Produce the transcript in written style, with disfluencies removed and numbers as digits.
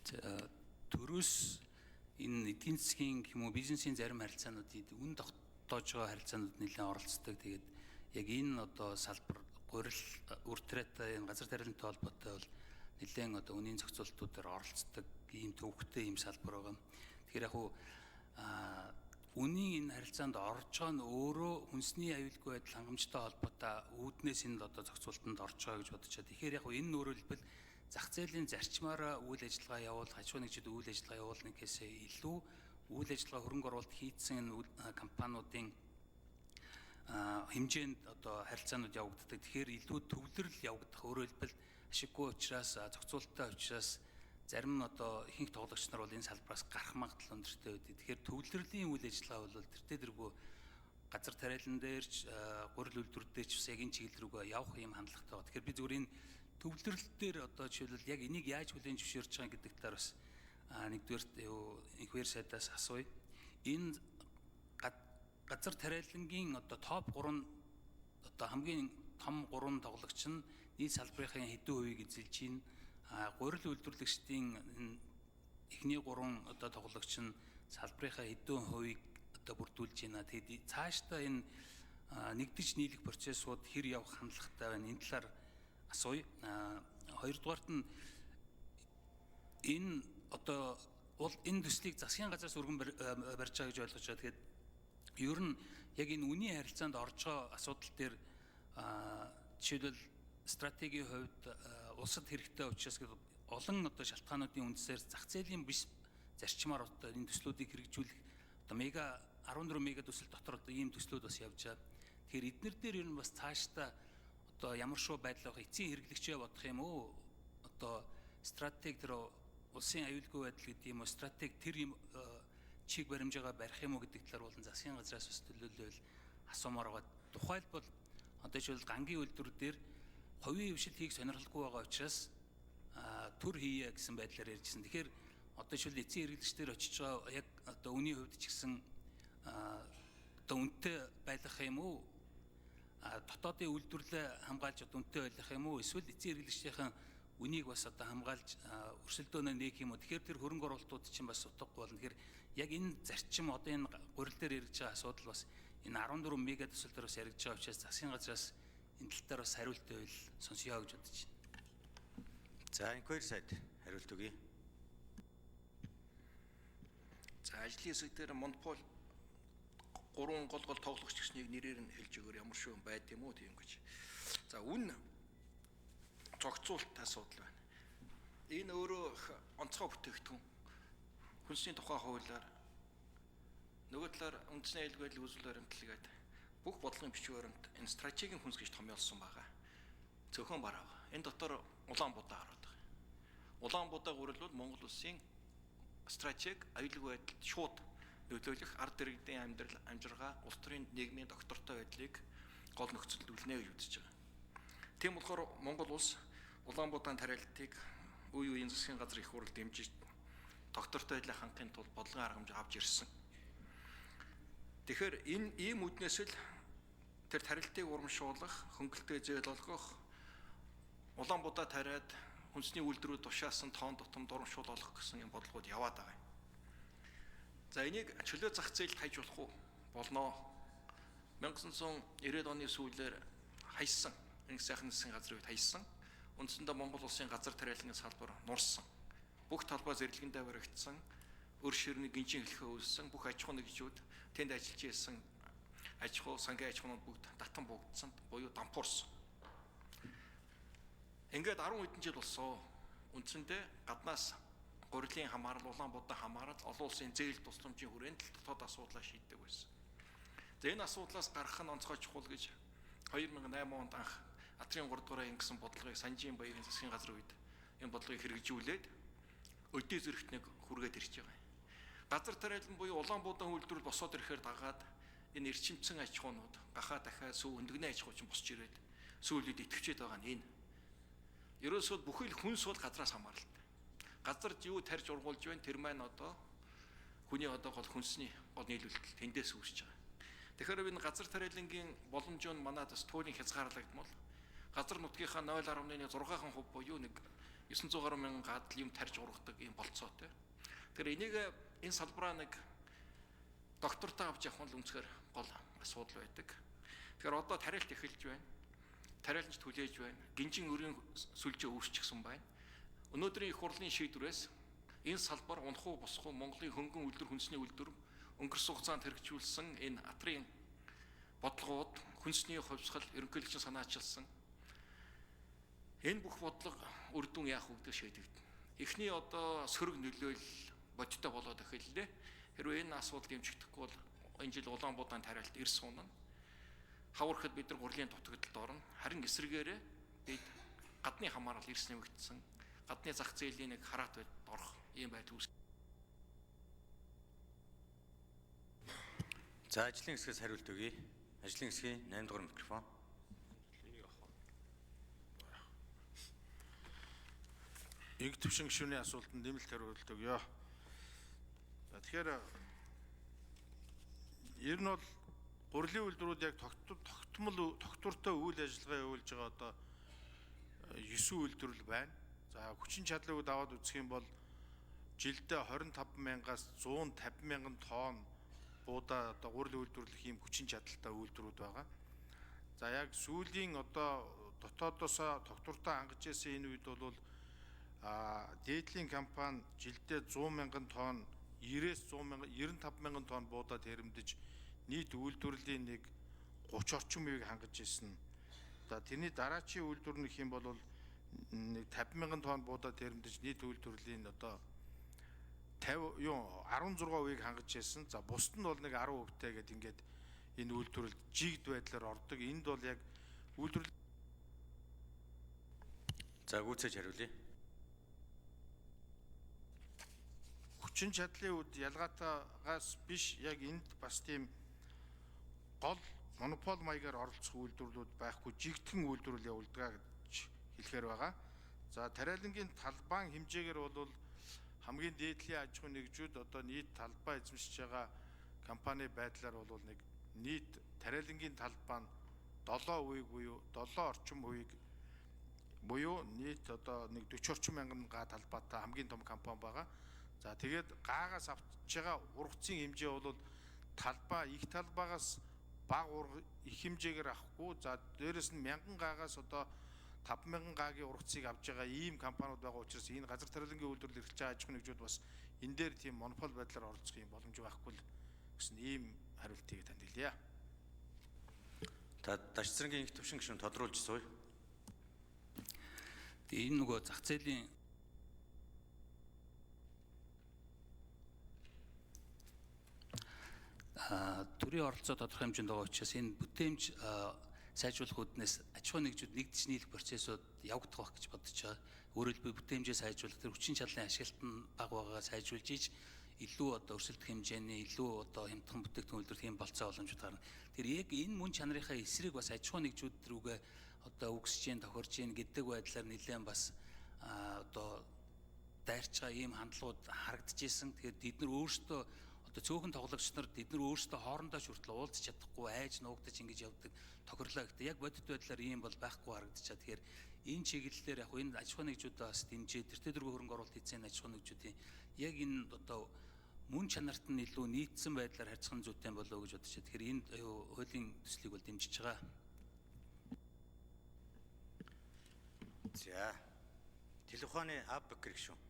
Төрөөс энэ эдийн засгийн юм уу бизнесийн зарим харилцаануудад үн тогтоож байгаа харилцаанууд нэлээд оролцдог. Тэгээд яг энэ одоо салбар гурил үртрэтэй энэ газар тариалантай холбоотой бол нэлээд одоо үнийн зохицуултууд дээр оролцдог ийм төвхтэй ийм салбар байгаа. Тэгэхээр яг хуу үнийн энэ харилцаанд орж байгаа нь өөрөө хүнсний аюулгүй байдал хангамжтай холбоотой үүднээс энэ одоо зохицуултанд орж байгаа гэж бодож байна. Тэгэхээр яг хуу энэ өөрөлдөл зах зээлийн зарчмаараа үйл ажиллагаа явуул, аж ахуй нэгжид үйл ажиллагаа явуулна гэхээсээ илүү үйл ажиллагаа хөрөнгө оруулалт хийцэн компаниудын хэмжээнд одоо харилцаанууд явагддаг. Тэгэхээр илүү төвлөрөл явагдах, өөрөөр хэлбэл ашиггүй учраас зохицуулалттай учраас зарим нь одоо ихэнх тоглогч нар бол энэ салбараас гарах магадлал өндөртэй байдаг. Тэгэхээр төвлөрлийн үйл ажиллагаа бол тэртээ дэргүү газар тариалан дээрч гурил үйлдвэр дээрч бас яг энэ чиглэл рүүгээ явах юм хандлагатай байна. Тэгэхээр би зүгээр энэ төвлөрөл дээр одоо жишээлбэл яг энийг яаж хүлээн зөвшөөрч байгаа гэдэг талаар бас нэгдүгээр инхвер сайдаас асууя. Энэ газар тариалангийн одоо топ 3 одоо хамгийн том 3 тоглогч нь нийт салбарын хэдэн хувийг эзэлж байна. Гурил үйлдвэрлэгчдийн эхний 3 одоо тоглогч нь салбарын хэдэн хувийг одоо бүрдүүлж байна. Тэгээд цаашдаа энэ нэгдэж нийлэх процессууд хэр явах хандлагатай байна. Энэ талаар асууя. Хоёрдугаарт нь энэ одоо энэ төслийг засгийн газраас өргөн барьж байгаа гэж ойлгож байгаа. Тэгэхээр ер нь яг энэ үнийн харилцаанд орж байгаа асуудал дээр жишээлбэл стратегийн хувьд улсад хэрэгтэй учраас олон одоо шалтгаануудын үндсээр зах зээлийн биш зарчмаар одоо энэ төслүүдийг хэрэгжүүлэх одоо мега 14 мега төсөл дотор одоо ийм төслүүд бас явж байгаа. Тэгэхээр эднэр дээр ер нь бас цаашдаа одоо ямар шоу байдал авах эцсийн хэрэглэгчээ бодох юм уу? Одоо стратеги тэр улсын аюулгүй байдал гэдэг юм уу? Стратеги тэр юм чиг баримжаагаа барих юм уу гэдэг талаар болон засгийн газраас бас төлөөлөл асуумаар байгаа. Тухайлбал одоо жишээл гангийн үйлдвэр дээр хувийн хвшил хийх сонирхолгүй байгаа учраас төр хийе гэсэн байдлаар ярьжсэн. Тэгэхээр одоо жишээл эцсийн хэрэглэгчдэр очиж байгаа яг одоо үнийн хувьд ч гэсэн одоо үнэтэй байлгах юм уу? Дотоодын үйлдвэрлэлээ хамгаалж одоо үнэтэй байлгах юм уу? Эсвэл эцсийн хэрэглэгчдийн үнийг бас одоо хамгаалж өрсөлдөөнөө нээх юм уу? Тэгэхээр тэр хөрөнгө оруулалтууд чинь бас утгагүй болно. Тэгэхээр яг энэ зарчим одоо энэ гурил дээр яригдж байгаа асуудал бас энэ 14 мега төсөл дээр бас яригдж байгаа учраас засгийн газраас энэ тал дээр бас хариулт байвал сонсё гэж бодож байна. За инквер сайд хариулт өгье. За ажлын хэсэг дээр монопол 3 гол тоглогч гэснийг нэрээр нь хэлж өгөөр ямар шоу байд юм уу тийм гэж. За үн зохицуулалт асуудал байна. Энэ өөрөө онцгой бүтээгдэхүүн. Хүнсний тухай хуулиар нөгөө талаар үндэсний аюулгүй байдлыг үзүүл баримтлагаад бүх бодлогын бичиг баримт энэ стратегийн хүнс гэж томьёолсон байгаа. Цөөхөн бараа. Энэ дотор Улаанбуудаа гараад байгаа. Улаанбуудаа гурил бол Монгол улсын стратеги аюулгүй байдалд шууд нөлөөлөх ард иргэдийн амьдрал, амжиргаа, улс төрийн нийгмийн доктортой байдлыг гол нөхцөлд үлнэ гэж үзэж байгаа. Тийм болохоор Монгол улс Улаанбуудаан тариалтыг үе үеийн засгийн газар их хурл дэмжиж доктортой байдлыг хангахын тулд бодлогын арга хэмжээ авч ирсэн. Тэгэхээр энэ ийм үднээс л тэр тарилтыг урамшуулах, хөнгөлөлтөө зээл олгох, Улаанбуудаа тариад хүнсний үйлдвэрүүд тушаасан тоон тутамд урамшуул олох гэсэн юм бодлогод яваад байгаа юм. За энийг чөлөө зах зээлд хайж болох уу? Болно. 1990-ад оны сүүлээр хайсан, энэ сайхан засгийн газрын үед хайсан. Үндсэндээ Монгол улсын газар тариалангийн салбар нурсан. Бүх талбай зэрлэгэндээ баригдсан, өр ширний гинжин хэлхээ үүссэн, бүх аж ахуй нэгжүүд тэнд ажиллаж ирсэн аж ахуй, сангийн аж ахуйнууд бүгд татан богдсон, буюу дампуурсан. Ингээд 10 хэдэн жил болсон. Үндсэндээ гаднаас гурилын хамаарал, Улаанбуудаа хамаарал, олон улсын зээл тусламжийн хүрээнд дотоод асуудлаа шийддэг байсан. За энэ асуудлаас гарах нь онцгой чухал гэж 2008 онд анх Атрын 3 дугаар ангисан бодлогыг Санжийн баярын засгийн газрын үед энэ бодлогыг хэрэгжүүлээд өдөө зэрэгт нэг хүргээд ирж байгаа. Газар тариалан буюу Улаанбуудаан үйлдвэрлэл босоод ирэхээр дагаад энэ эрчимцэн аж ахуйнууд гахаа дахиад сүү өндөгний аж ахуй чинь босч ирээд сүүлүүд идэвчээд байгаа нь энэ. Ерөөсөө бүхэл хүнс бол газраас хамааралтай. Газар юу тарьж ургуулж байна тэр маань одоо хүний одоо гол хүнсний гол нийлүүлэлт тэндээс үүсэж байгаа. Тэгэхээр энэ газар тариалангийн боломж нь манайд бас туйлын хязгаарлагдмал газар нутгийнхаа 0.16% буюу нэг 900 гаруй мянган гадал юм тарж ургадаг юм болцоотой. Тэгэхээр энийг энэ салбараа нэг доктортой авч явах нь үнэхээр гол асуудал байдаг. Тэгэхээр одоо тариалт эхэлж байна. Тариаланч түлээж байна. Гинжин өрийн сүлжээ үүсчихсэн байна. Өнөөдрийн их хурлын шийдвэрээс энэ салбар унах уу босох уу Монголын хөнгөн үйлдвэр хүнсний үйлдвэр өнгөрсөн хугацаанд хэрэгжүүлсэн энэ атрын бодлогууд хүнсний хувьсгал ерөнхийлөгчийн санаачилсан энэ бүх бодлого үр дүн яах вэ гэдэг шийдэгдэнэ. Эхний одоо сөрөг нөлөөлөл бодиттой болоод эхэллээ. Хэрвээ энэ асуудал дэмжигдэхгүй бол энэ жил Улаанбаатарын тариалт эрс сунна. Хавархад бид нар гурлийн дутагдалд орно. Харин эсрэгээрээ бид гадны хамаарал эрс нэмэгдсэн. Гадны зах зээлийн нэг хараат байдалд орох ийм байдал үүсгэж. За ажлын хэсгээс хариулт өгье. Ажлын хэсгийн 8 дугаар микрофон. Инх төвшин гишүүний асуултанд нэмэлт хариулт өгье. За тэгэхээр ер нь бол гурлийн үйлдвэрүүд яг тогтвортой үйл ажиллагаа явуулж байгаа одоо 9 үйлдвэрлэл байна. За хүчин чадлыг аваад үзэх юм бол жилдээ 25,000-аас 150,000 тонн буудаа одоо гурлийн үйлдвэрлэх юм хүчин чадалтай үйлдвэрүүд байгаа. За яг сүүлийн одоо дотоодосоо тогтвортой хангаж ирсэн энэ үед бол дээдлийн компани жилдээ 100,000 тонн 90-ээс 95,000 тонн буудаа тэрэмдэж нийт үйлдвэрлэлийн нэг 30 орчим үеийг хангаж ирсэн. За тэрний дараачийн үйлдвэр нөх юм бол нэг 50,000 тонн буудаа тэрэмдэж нийт үйлдвэрлэлийн одоо 16%-ийг хангаж ирсэн. За бусд нь бол нэг 10%-тэй гэдэг ингээд энэ үйлдвэрлэлд жигд байдлаар ордог. Энд бол яг үйлдвэрлэл. За гүйцээж хариулъя. Хүчин чадлын үед ялгаатайгаас биш яг энд бас тийм гол монопол маягаар оролцох үйлдвэрлэлүүд байхгүй жигдхэн үйлдвэрлэл явуулдаг гэж хэлэхээр байгаа. За тариалангийн талбайн хэмжээгээр бол хамгийн дээдлийн аж ахуйн нэгжүүд одоо нийт талбай эзэмшиж байгаа компани байдлаар бол нэг нийт тариалангийн талбай нь 7% буюу 7 орчим хувийг буюу нийт одоо нэг 40 орчим мянган га талбайтай хамгийн том компани байгаа. За тэгээд гаагаас авч байгаа ургацын хэмжээ бол талбай их талбайгаас бага их хэмжээгээр авахгүй. За дээрэс нь 1000 гаагаас одоо 5,000 гагийн ургацыг авж байгаа ийм компаниуд байгаа учраас энэ газар тариалангийн үйлдвэрлэл эрхэлж байгаа аж ахуйн нэгжүүд бас энэ дээр тийм монопол байдлаар оролцох юм боломж байхгүй л гэсэн ийм хариултыг танд хэлье. Та Дашцрангийн инх төвшин гишүүн тодруулж сууя. Тэгээ энэ нөгөө зах зээлийн төрийн оролцоо тодорхой хэмжээнд байгаа учраас энэ бүтээмж сайжруулах үүднээс аж ахуйн нэгжүүд нэгдэж нийлэх процессыг явагдах байх гэж бодож байгаа. Өөрөөр хэлбэл бүтээмжээ сайжруулах, тэр хүчин чадлын ашиглалт нь бага байгаагаа сайжруулж иж илүү одоо өрсөлдөх хэмжээний илүү одоо хямдхан бүтээгдэхүүн үйлдвэрлэх юм болцоо боломжууд гарна. Тэр яг энэ мөн чанарынхаа эсрэг бас аж ахуйн нэгжүүд рүүгээ одоо үгсэж जैन тохирж जैन гэдэг байдлаар нэлээд бас одоо дайрч байгаа ийм хандлагууд харагдаж ирсэн. Тэгэхээр бид нар өөрсдөө одоо цөөхөн тоглогч нар бид нар өөрсдөө хоорондоо хүртэл уулзах чадахгүй айж нуугдаж ингэж явдаг тохирлоо гэхдээ яг бодит байдлаар ийм бол байхгүй харагдаж байгаа. Тэгэхээр энэ чиглэлээр яг энэ аж ахуйн нэгжүүдээ бас дэмжиж тэртээ дөрвөн хөрөнгө оруулалт хийсэн аж ахуйн нэгжүүдийн яг энэ одоо мөн чанарт нь илүү нийцсэн байдлаар харьцах нь зүйтэй болов уу гэж бодож байна. Тэгэхээр энэ хуулийн төслийг бол дэмжиж байгаа. За. Телефоны Аббекер гишүүн.